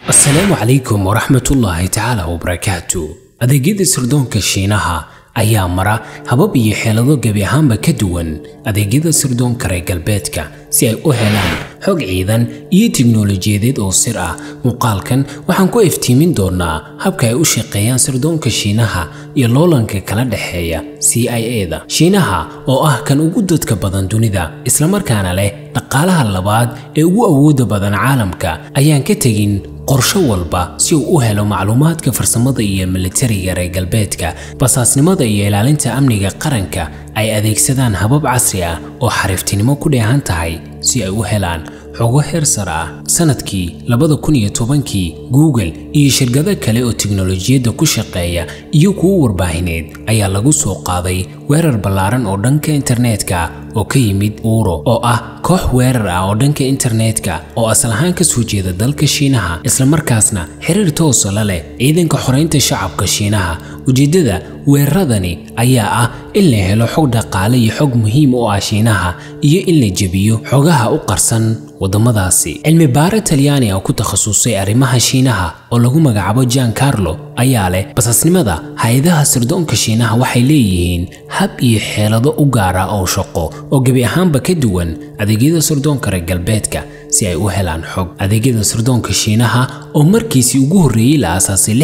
السلام عليكم ورحمة الله تعالى وبركاته. adeegyada sirdoonka Shiinaha ayaa mara habab iyo xeelado gabi ahaanba ka duwan adeegyada sirdoonka reer galbeedka si ay u helaan xog ciidan iyo tiknoolajiyadeed oo sir ah. Muuqaalkan waxaan ku iftiimin doonaa habka ay u shaqeeyaan sirdoonka Shiinaha iyo loolanka kala dhaxeeya CIA-da Shiinaha oo ah kan ugu dadka badan dunida isla markaana leh dhaqaalaha labaad ee ugu awoodda badan caalamka ayaan ka tagin qorshe walba si uu u helo macluumaadka farsamada iyo militariga reer galbeedka. basaasnimada iyo ilaalinta amniga qaranka ay adeegsadaan habab casri ah oo xariiftinimo ku dheehan tahay si ay u helaan xogo heer sare ah. sanadkii 2010 Google iyo shirkado kale oo tiknoolajiyadda ku shaqeeya iyo kuwa warbaahineed ayaa lagu soo qaaday weerar ballaaran oo dhanka internetka oo ka yimid Uro oo ah koox weerar ah oo dhanka internetka oo asal ahaan ka soo jeeda dalka Shiinaha isla markaasna xiriir toos ah la leh ciidanka xoreynta shacabka Shiinaha. ujeedada weeraradani ayaa ah in la helo xog dhaqaale iyo xog muhiim u ah Shiinaha iyo in la jabiyo xogaha u qarsan wadamadaasi. cilmi baare Talyaani oo ku takhasusay arrimaha Shiinaha oo lagu magacaabo Giancarlo ayaa leh basaasnimada hay'adaha sirdoonka Shiinaha waxay leeyihiin hab iyo xeelado u gaar ah oo shaqo oo gabi ahaanba ka duwan adeegyada sirdoonka reer galbeedka si ay u helaan xog. adeegyada sirdoonka Shiinaha oo markiisii ugu horreeyay la aasaasay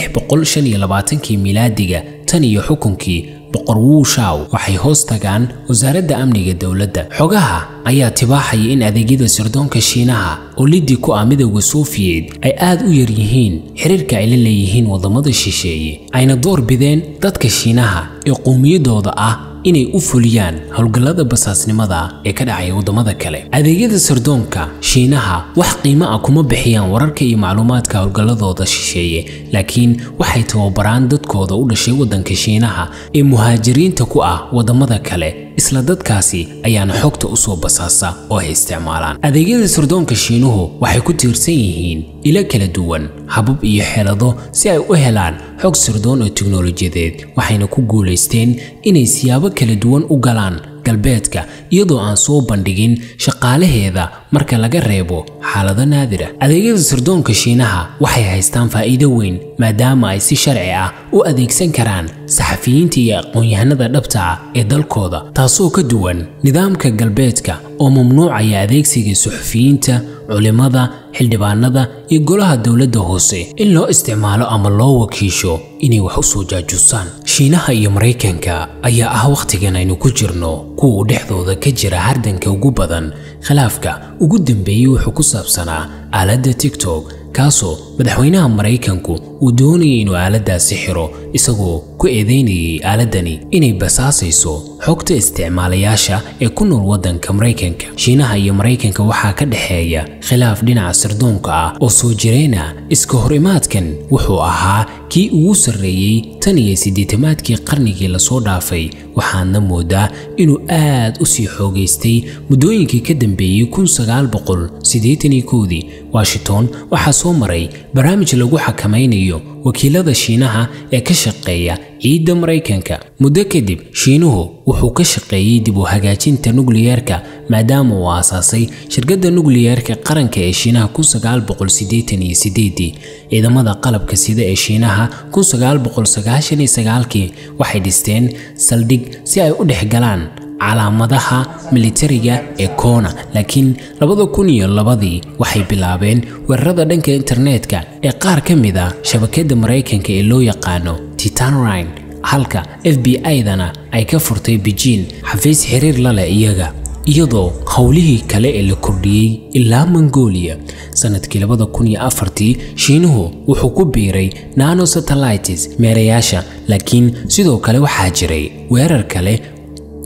625 miilaadiga tan iyo xukunkii boqor Wu Shao waxay hoos tagaan wasaaradda amniga dawladda. xogaha ayaa tibaaxay in adeegyada sirdoonka Shiinaha oo liddi ku ah midowga Soviet ay aad u yar yihiin xiriirka ay la leeyihiin wadamada shisheeye ayna door bideen dadka Shiinaha ee qowmiyadooda ah inay u fuliyaan howlgallada basaasnimada ee ka dhacay wadamada kale. adeegyada sirdoonka Shiinaha wax qiimo ah kuma bixiyaan wararka iyo macluumaadka howlgalladooda shisheeye laakiin waxay tababaraan dadkooda u dhashay wadanka Shiinaha ee muhaajiriinta ku ah wadamada kale. isla dadkaasi ayaana xogta u soo basaasa oo ay isticmaalaan. adeegyada sirdoonka Shiinuhu waxay ku tiirsan yihiin ilo kala duwan habab iyo xeelado si ay u helaan xog sirdoon oo tiknoolajiyadeed waxayna ku guuleysteen inay siyaabo kala duwan u galaan galbeedka iyadoo aan soo bandhigin shaqaalaheeda marka laga reebo xaalado naadir ah. adeegyada sirdoonka Shiinaha waxay haystaan faa'iido weyn maadaama ay si sharci ah u adeegsan karaan saxafiyiinta iyo aqoon-yahanada dhabta ah ee dalkooda taasoo ka duwan nidaamka galbeedka oo mamnuucaya adeegsiga suxufiyiinta, culimada, xildhibaanada iyo golaha dawladda hoose in loo isticmaalo ama loo wakiisho inay wax u soo jaajusaan. Shiinaha iyo Mareykanka ayaa ah waqtigan aynu ku jirno kuwa dhexdooda ka jira hardanka ugu badan. khilaafka ugu dambeeyay wuxuu ku saabsanaa aaladda TikTok kaasoo madaxweynaha Mareykanku uu doonayay inuu aaladdaasi xiro isagoo ku eedeynayay aaladani inay basaasayso xogta isticmaalayaasha ee ku nool wadanka Mareykanka. Shiinaha iyo Mareykanka waxaa ka dhaxeeya khilaaf dhinaca sirdoonka ah oo soo jireena. iska horimaadkan wuxuu ahaa kii ugu sarreeyay tan iyo 80-maadkii qarnigii la soo dhaafay waxaana moodaa inuu aad u sii xoogaystay muddooyinkii ka dambeeyay 1981. Washington waxaa soo maray barnaamij lagu xakameynayo wakiilada Shiinaha ee ka shaqeeya ciidda Mareykanka. muddo kadib Shiinuhu wuxuu ka shaqeeyay dib u hagaajinta nukliyeerka maadaama uu aasaasay shirkadda nukliyeerka qaranka ee Shiinaha 1988. ciidamada qalabka sida ee Shiinaha 1999 waxay dhisteen saldhig si ay u dhexgalaan calaamadaha militariga ee Kona. laakiin 2002 waxay bilaabeen weerarada dhanka internetka ee qaar ka mid ah shabakadda Mareykanka ee loo yaqaano Titanrine halka FBI-dana ay ka furtay Beijing xafiis xiriir la leh iyaga iyadoo howlihii kale ee la kordhiyay ilaa Mongolia. sanadkii 2004 Shiinuhu wuxuu ku biiray nano satellites meerayaasha laakiin sidoo kale waxaa jiray weerar kale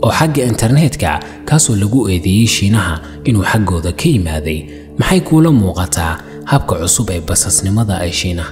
oo xagga internetka kaasoo lagu eedeeyay Shiinaha inuu xaggooda ka yimaaday. maxay kula muuqataa habka cusub ee basaasnimada ay Shiinaha